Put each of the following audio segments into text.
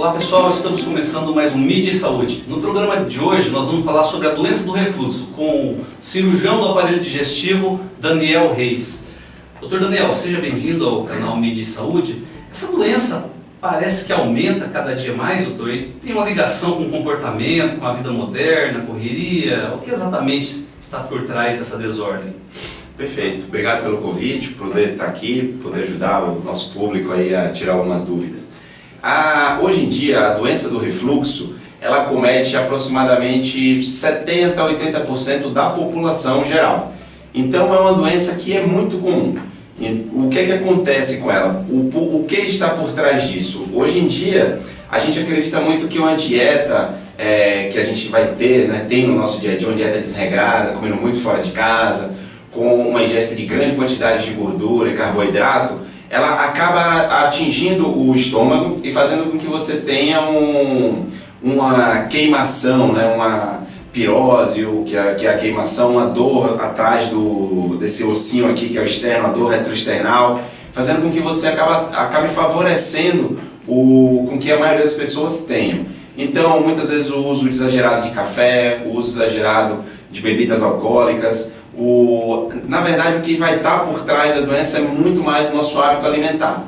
Olá pessoal, estamos começando mais um Mídia e Saúde. No programa de hoje nós vamos falar sobre a doença do refluxo com o cirurgião do aparelho digestivo Daniel Reis. Dr. Daniel, seja bem-vindo ao canal Mídia e Saúde. Essa doença parece que aumenta cada dia mais, doutor, e tem uma ligação com o comportamento, com a vida moderna, correria. O que exatamente está por trás dessa desordem? Perfeito, obrigado pelo convite, poder estar aqui, poder ajudar o nosso público aí a tirar algumas dúvidas. Hoje em dia, a doença do refluxo, ela comete aproximadamente 70% a 80% da população geral. Então é uma doença que é muito comum. O que acontece com ela? O que está por trás disso? Hoje em dia, a gente acredita muito que uma dieta que a gente vai ter, né, tem no nosso dia a dia, uma dieta desregrada, comendo muito fora de casa, com uma ingesta de grande quantidade de gordura e carboidrato, ela acaba atingindo o estômago e fazendo com que você tenha uma queimação, né, uma pirose, que é a queimação, uma dor atrás desse ossinho aqui, que é o externo, a dor retroesternal, fazendo com que você acabe favorecendo com que a maioria das pessoas tenham. Então, muitas vezes o uso exagerado de café, o uso exagerado de bebidas alcoólicas, na verdade o que vai estar por trás da doença é muito mais o nosso hábito alimentar.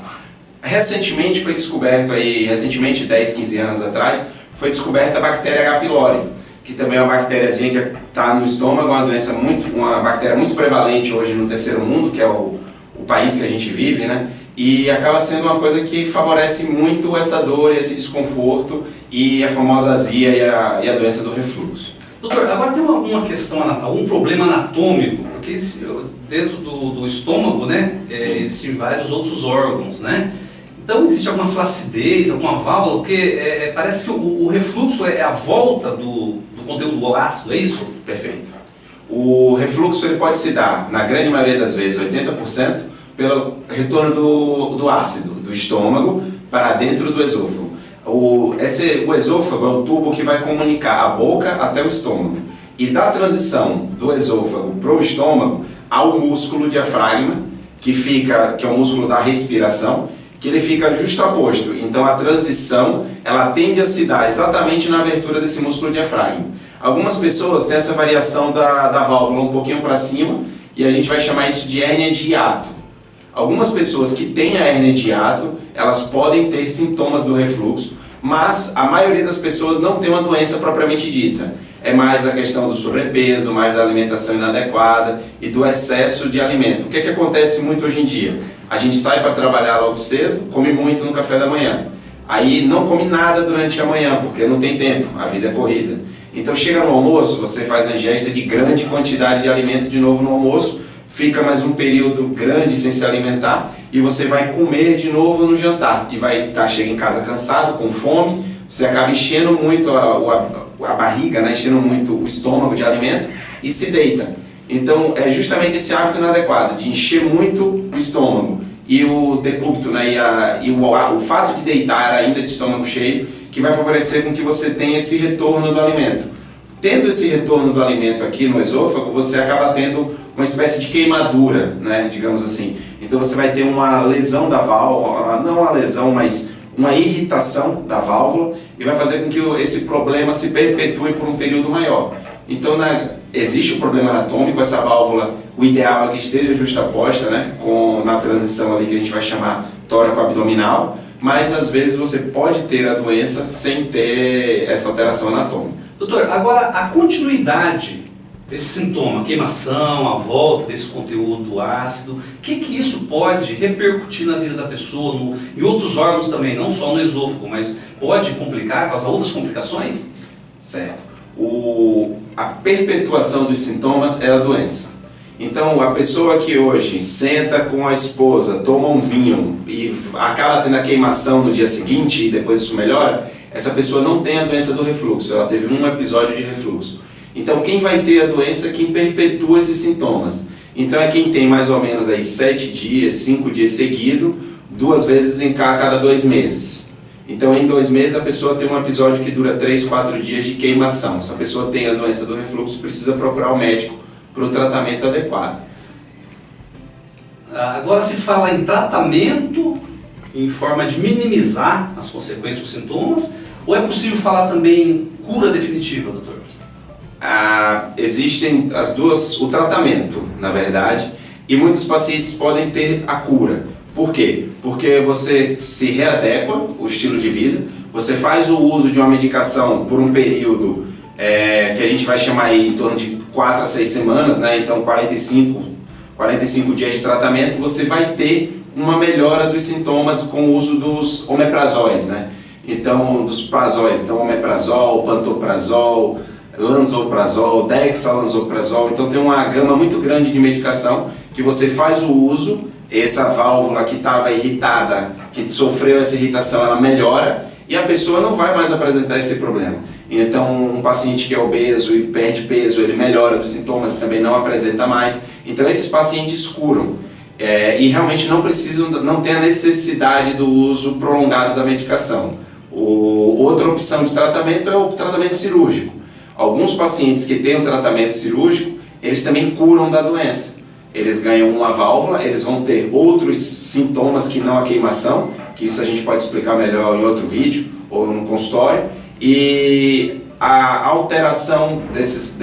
Recentemente foi descoberto, 10, 15 anos atrás, foi descoberta a bactéria H. pylori, que também é uma bactériazinha que está no estômago, uma bactéria muito prevalente hoje no terceiro mundo, que é o país que a gente vive, né? E acaba sendo uma coisa que favorece muito essa dor, esse desconforto e a famosa azia e a doença do refluxo. Doutor, agora tem uma questão, um problema anatômico, porque dentro do estômago, né, existem vários outros órgãos, né? Então existe alguma flacidez, alguma válvula, porque parece que o refluxo é a volta do conteúdo ácido, é isso? Perfeito. O refluxo ele pode se dar, na grande maioria das vezes, 80%, pelo retorno do ácido do estômago para dentro do esôfago. O esôfago é o tubo que vai comunicar a boca até o estômago. E da transição do esôfago para o estômago, há o músculo diafragma, que é o músculo da respiração, que ele fica justaposto. Então a transição, ela tende a se dar exatamente na abertura desse músculo diafragma. Algumas pessoas têm essa variação da válvula um pouquinho para cima, e a gente vai chamar isso de hérnia de hiato. Algumas pessoas que têm a hérnia de hiato, elas podem ter sintomas do refluxo, mas a maioria das pessoas não tem uma doença propriamente dita. É mais a questão do sobrepeso, mais da alimentação inadequada e do excesso de alimento. O que acontece muito hoje em dia? A gente sai para trabalhar logo cedo, come muito no café da manhã. Aí não come nada durante a manhã, porque não tem tempo, a vida é corrida. Então chega no almoço, você faz uma ingesta de grande quantidade de alimento de novo no almoço, fica mais um período grande sem se alimentar e você vai comer de novo no jantar e chega em casa cansado, com fome, você acaba enchendo muito a barriga, né? Enchendo muito o estômago de alimento e se deita. Então é justamente esse hábito inadequado de encher muito o estômago e o decúbito, né? O fato de deitar ainda de estômago cheio que vai favorecer com que você tenha esse retorno do alimento. Tendo esse retorno do alimento aqui no esôfago, você acaba tendo uma espécie de queimadura, né, digamos assim. Então você vai ter uma lesão da válvula, não uma lesão, mas uma irritação da válvula e vai fazer com que esse problema se perpetue por um período maior. Então existe um problema anatômico, essa válvula, o ideal é que esteja justaposta, né, na transição ali que a gente vai chamar tóraco-abdominal, mas às vezes você pode ter a doença sem ter essa alteração anatômica. Doutor, agora a continuidade desse sintoma, a queimação, a volta desse conteúdo ácido, o que isso pode repercutir na vida da pessoa, em outros órgãos também, não só no esôfago, mas pode complicar, causar outras complicações? Certo. A perpetuação dos sintomas é a doença. Então, a pessoa que hoje senta com a esposa, toma um vinho e acaba tendo a queimação no dia seguinte e depois isso melhora, essa pessoa não tem a doença do refluxo, ela teve um episódio de refluxo. Então, quem vai ter a doença é quem perpetua esses sintomas. Então, é quem tem mais ou menos aí 7 dias, 5 dias seguidos, 2 vezes a cada 2 meses. Então, em 2 meses, a pessoa tem um episódio que dura 3, 4 dias de queimação. Se a pessoa tem a doença do refluxo, precisa procurar o médico para o tratamento adequado. Agora se fala em tratamento em forma de minimizar as consequências dos sintomas? Ou é possível falar também em cura definitiva, doutor? Existem as duas, o tratamento, na verdade, e muitos pacientes podem ter a cura. Por quê? Porque você se readequa o estilo de vida, você faz o uso de uma medicação por um período que a gente vai chamar aí em torno de 4 a 6 semanas, né? Então 45 dias de tratamento, você vai ter uma melhora dos sintomas com o uso dos omeprazóis, né? Então, dos prazóis, então omeprazol, pantoprazol, lansoprazol, dexlansoprazol. Então tem uma gama muito grande de medicação que você faz o uso, essa válvula que estava irritada, que sofreu essa irritação, ela melhora e a pessoa não vai mais apresentar esse problema. Então um paciente que é obeso e perde peso, ele melhora os sintomas e também não apresenta mais. Então esses pacientes curam e realmente não tem a necessidade do uso prolongado da medicação. Outra opção de tratamento é o tratamento cirúrgico. Alguns pacientes que têm o tratamento cirúrgico, eles também curam da doença. Eles ganham uma válvula, eles vão ter outros sintomas que não a queimação, que isso a gente pode explicar melhor em outro vídeo ou no consultório, e a alteração desses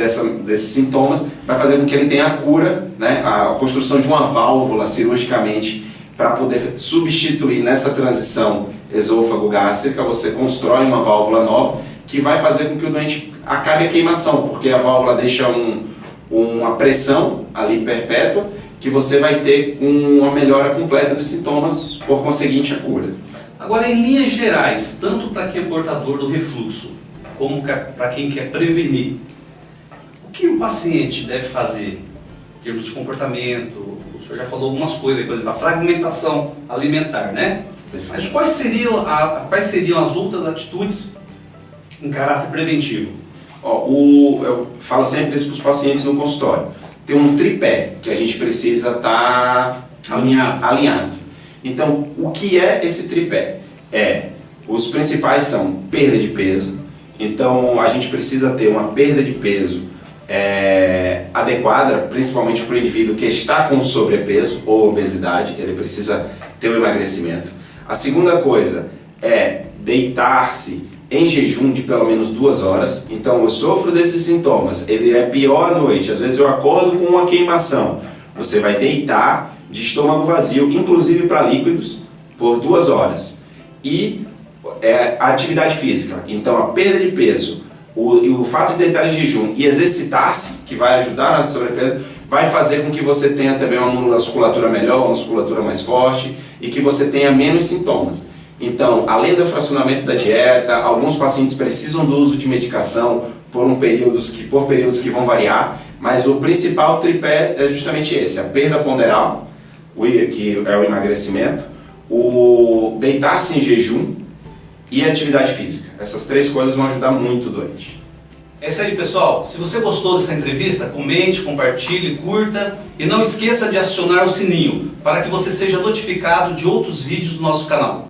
sintomas vai fazer com que ele tenha a cura, né, a construção de uma válvula cirurgicamente para poder substituir nessa transição esôfago-gástrica. Você constrói uma válvula nova que vai fazer com que o doente acabe a queimação, porque a válvula deixa uma pressão ali perpétua, que você vai ter uma melhora completa dos sintomas, por conseguinte a cura. Agora, em linhas gerais, tanto para quem é portador do refluxo, como para quem quer prevenir, o que o paciente deve fazer em termos de comportamento? O senhor já falou algumas coisas, por exemplo, a fragmentação alimentar, né? Mas quais seriam as outras atitudes em caráter preventivo? Eu falo sempre isso para os pacientes no consultório. Tem um tripé que a gente precisa estar alinhado. Então, o que é esse tripé? Os principais são perda de peso. Então, a gente precisa ter uma perda de peso adequada, principalmente para o indivíduo que está com sobrepeso ou obesidade. Ele precisa ter um emagrecimento. A segunda coisa é deitar-se em jejum de pelo menos 2 horas. Então eu sofro desses sintomas, ele é pior à noite, às vezes eu acordo com uma queimação. Você vai deitar de estômago vazio, inclusive para líquidos, por 2 horas. E a atividade física, então a perda de peso, o fato de deitar em jejum e exercitar-se, que vai ajudar na sobrepeso, vai fazer com que você tenha também uma musculatura melhor, uma musculatura mais forte e que você tenha menos sintomas. Então, além do fracionamento da dieta, alguns pacientes precisam do uso de medicação por períodos que vão variar, mas o principal tripé é justamente esse: a perda ponderal, que é o emagrecimento, o deitar-se em jejum e a atividade física. Essas 3 coisas vão ajudar muito o doente. É isso aí, pessoal. Se você gostou dessa entrevista, comente, compartilhe, curta e não esqueça de acionar o sininho para que você seja notificado de outros vídeos do nosso canal.